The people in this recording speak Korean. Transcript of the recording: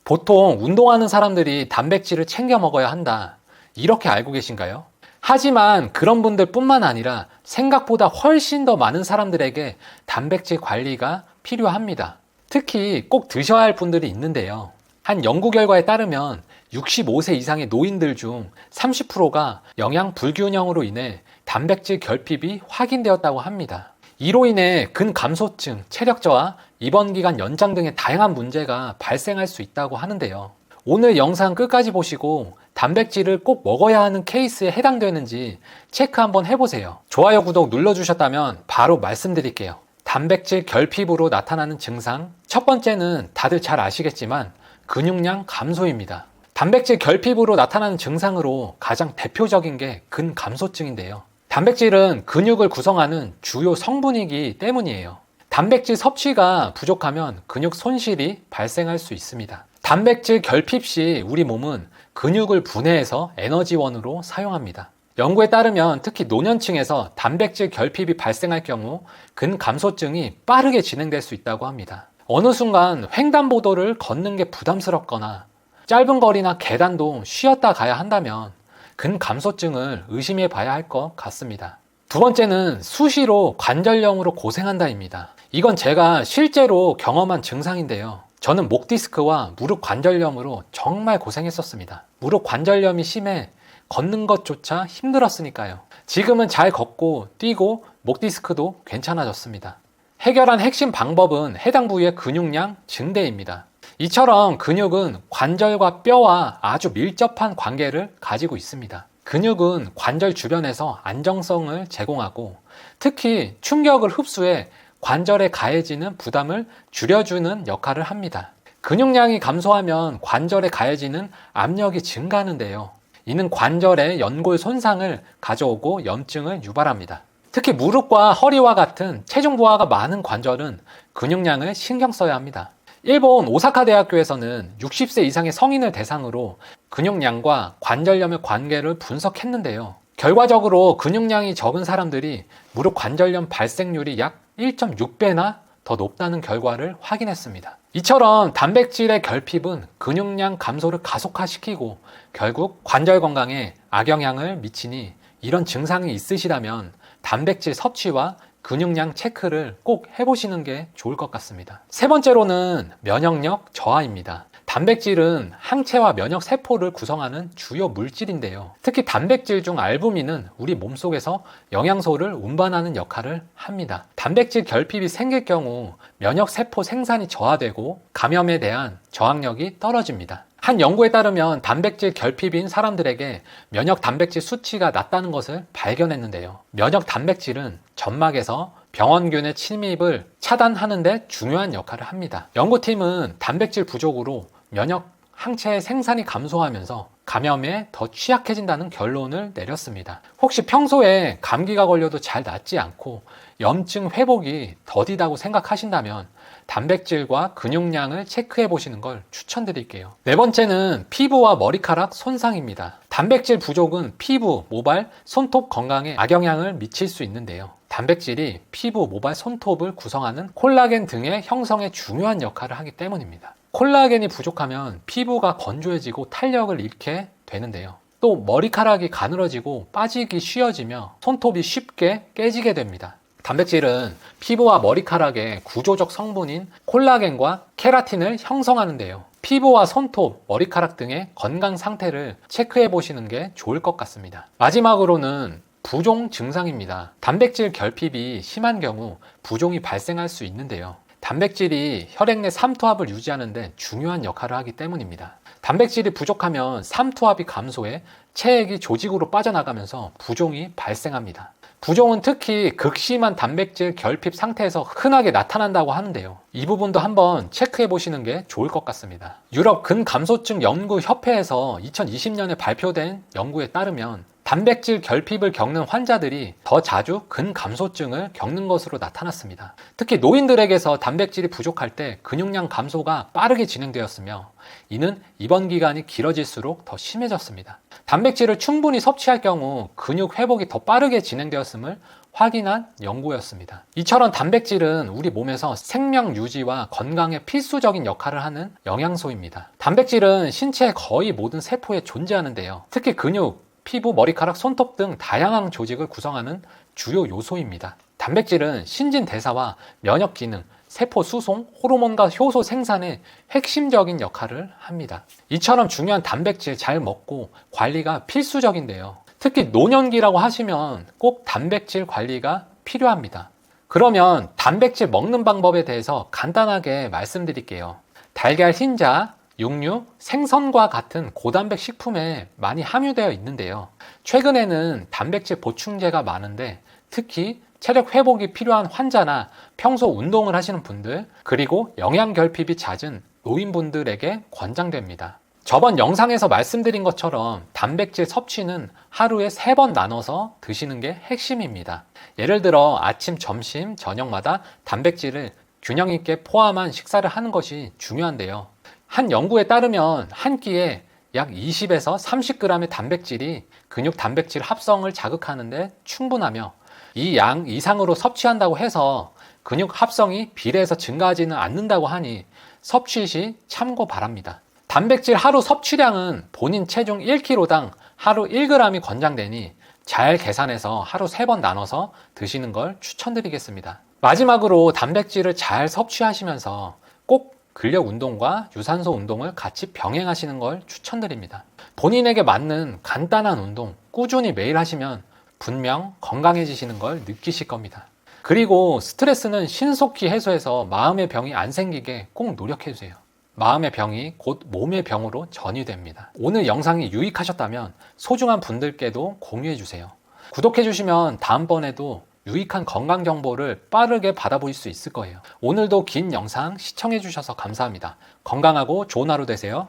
보통 운동하는 사람들이 단백질을 챙겨 먹어야 한다, 이렇게 알고 계신가요? 하지만 그런 분들 뿐만 아니라 생각보다 훨씬 더 많은 사람들에게 단백질 관리가 필요합니다. 특히 꼭 드셔야 할 분들이 있는데요. 한 연구 결과에 따르면 65세 이상의 노인들 중 30%가 영양 불균형으로 인해 단백질 결핍이 확인되었다고 합니다. 이로 인해 근감소증, 체력 저하, 입원 기간 연장 등의 다양한 문제가 발생할 수 있다고 하는데요. 오늘 영상 끝까지 보시고 단백질을 꼭 먹어야 하는 케이스에 해당되는지 체크 한번 해보세요. 좋아요, 구독 눌러주셨다면 바로 말씀드릴게요. 단백질 결핍으로 나타나는 증상, 첫 번째는 다들 잘 아시겠지만 근육량 감소입니다. 단백질 결핍으로 나타나는 증상으로 가장 대표적인 게 근감소증인데요. 단백질은 근육을 구성하는 주요 성분이기 때문이에요. 단백질 섭취가 부족하면 근육 손실이 발생할 수 있습니다. 단백질 결핍 시 우리 몸은 근육을 분해해서 에너지원으로 사용합니다. 연구에 따르면 특히 노년층에서 단백질 결핍이 발생할 경우 근감소증이 빠르게 진행될 수 있다고 합니다. 어느 순간 횡단보도를 걷는 게 부담스럽거나 짧은 거리나 계단도 쉬었다 가야 한다면 근감소증을 의심해 봐야 할 것 같습니다. 두 번째는 수시로 관절염으로 고생한다입니다. 이건 제가 실제로 경험한 증상인데요. 저는 목 디스크와 무릎 관절염으로 정말 고생했었습니다. 무릎 관절염이 심해 걷는 것조차 힘들었으니까요. 지금은 잘 걷고 뛰고 목 디스크도 괜찮아졌습니다. 해결한 핵심 방법은 해당 부위의 근육량 증대입니다. 이처럼 근육은 관절과 뼈와 아주 밀접한 관계를 가지고 있습니다. 근육은 관절 주변에서 안정성을 제공하고 특히 충격을 흡수해 관절에 가해지는 부담을 줄여주는 역할을 합니다. 근육량이 감소하면 관절에 가해지는 압력이 증가하는데요. 이는 관절의 연골 손상을 가져오고 염증을 유발합니다. 특히 무릎과 허리와 같은 체중 부하가 많은 관절은 근육량을 신경 써야 합니다. 일본 오사카 대학교에서는 60세 이상의 성인을 대상으로 근육량과 관절염의 관계를 분석했는데요. 결과적으로 근육량이 적은 사람들이 무릎 관절염 발생률이 약 1.6배나 더 높다는 결과를 확인했습니다. 이처럼 단백질의 결핍은 근육량 감소를 가속화시키고 결국 관절 건강에 악영향을 미치니 이런 증상이 있으시다면 단백질 섭취와 근육량 체크를 꼭 해보시는 게 좋을 것 같습니다. 세 번째로는 면역력 저하입니다. 단백질은 항체와 면역 세포를 구성하는 주요 물질인데요. 특히 단백질 중 알부민은 우리 몸속에서 영양소를 운반하는 역할을 합니다. 단백질 결핍이 생길 경우 면역 세포 생산이 저하되고 감염에 대한 저항력이 떨어집니다. 한 연구에 따르면 단백질 결핍인 사람들에게 면역 단백질 수치가 낮다는 것을 발견했는데요. 면역 단백질은 점막에서 병원균의 침입을 차단하는 데 중요한 역할을 합니다. 연구팀은 단백질 부족으로 면역 항체의 생산이 감소하면서 감염에 더 취약해진다는 결론을 내렸습니다. 혹시 평소에 감기가 걸려도 잘 낫지 않고 염증 회복이 더디다고 생각하신다면 단백질과 근육량을 체크해 보시는 걸 추천드릴게요. 네 번째는 피부와 머리카락 손상입니다. 단백질 부족은 피부, 모발, 손톱 건강에 악영향을 미칠 수 있는데요. 단백질이 피부, 모발, 손톱을 구성하는 콜라겐 등의 형성에 중요한 역할을 하기 때문입니다. 콜라겐이 부족하면 피부가 건조해지고 탄력을 잃게 되는데요. 또 머리카락이 가늘어지고 빠지기 쉬워지며 손톱이 쉽게 깨지게 됩니다. 단백질은 피부와 머리카락의 구조적 성분인 콜라겐과 케라틴을 형성하는데요. 피부와 손톱, 머리카락 등의 건강 상태를 체크해 보시는 게 좋을 것 같습니다. 마지막으로는 부종 증상입니다. 단백질 결핍이 심한 경우 부종이 발생할 수 있는데요. 단백질이 혈액 내 삼투압을 유지하는 데 중요한 역할을 하기 때문입니다. 단백질이 부족하면 삼투압이 감소해 체액이 조직으로 빠져나가면서 부종이 발생합니다. 부종은 특히 극심한 단백질 결핍 상태에서 흔하게 나타난다고 하는데요. 이 부분도 한번 체크해 보시는 게 좋을 것 같습니다. 유럽 근감소증 연구협회에서 2020년에 발표된 연구에 따르면 단백질 결핍을 겪는 환자들이 더 자주 근감소증을 겪는 것으로 나타났습니다. 특히 노인들에게서 단백질이 부족할 때 근육량 감소가 빠르게 진행되었으며 이는 입원 기간이 길어질수록 더 심해졌습니다. 단백질을 충분히 섭취할 경우 근육 회복이 더 빠르게 진행되었음을 확인한 연구였습니다. 이처럼 단백질은 우리 몸에서 생명 유지와 건강에 필수적인 역할을 하는 영양소입니다. 단백질은 신체의 거의 모든 세포에 존재하는데요. 특히 근육, 피부, 머리카락, 손톱 등 다양한 조직을 구성하는 주요 요소입니다. 단백질은 신진대사와 면역 기능, 세포 수송, 호르몬과 효소 생산에 핵심적인 역할을 합니다. 이처럼 중요한 단백질 잘 먹고 관리가 필수적인데요. 특히 노년기라고 하시면 꼭 단백질 관리가 필요합니다. 그러면 단백질 먹는 방법에 대해서 간단하게 말씀드릴게요. 달걀 흰자, 육류, 생선과 같은 고단백 식품에 많이 함유되어 있는데요. 최근에는 단백질 보충제가 많은데 특히 체력 회복이 필요한 환자나 평소 운동을 하시는 분들, 그리고 영양 결핍이 잦은 노인분들에게 권장됩니다. 저번 영상에서 말씀드린 것처럼 단백질 섭취는 하루에 3번 나눠서 드시는 게 핵심입니다. 예를 들어 아침, 점심, 저녁마다 단백질을 균형 있게 포함한 식사를 하는 것이 중요한데요. 한 연구에 따르면 한 끼에 약 20에서 30g의 단백질이 근육 단백질 합성을 자극하는데 충분하며 이 양 이상으로 섭취한다고 해서 근육 합성이 비례해서 증가하지는 않는다고 하니 섭취 시 참고 바랍니다. 단백질 하루 섭취량은 본인 체중 1kg당 하루 1g이 권장되니 잘 계산해서 하루 3번 나눠서 드시는 걸 추천드리겠습니다. 마지막으로 단백질을 잘 섭취하시면서 꼭 근력 운동과 유산소 운동을 같이 병행하시는 걸 추천드립니다. 본인에게 맞는 간단한 운동 꾸준히 매일 하시면 분명 건강해지시는 걸 느끼실 겁니다. 그리고 스트레스는 신속히 해소해서 마음의 병이 안 생기게 꼭 노력해주세요. 마음의 병이 곧 몸의 병으로 전이됩니다. 오늘 영상이 유익하셨다면 소중한 분들께도 공유해주세요. 구독해주시면 다음번에도 유익한 건강 정보를 빠르게 받아보실 수 있을 거예요. 오늘도 긴 영상 시청해주셔서 감사합니다. 건강하고 좋은 하루 되세요.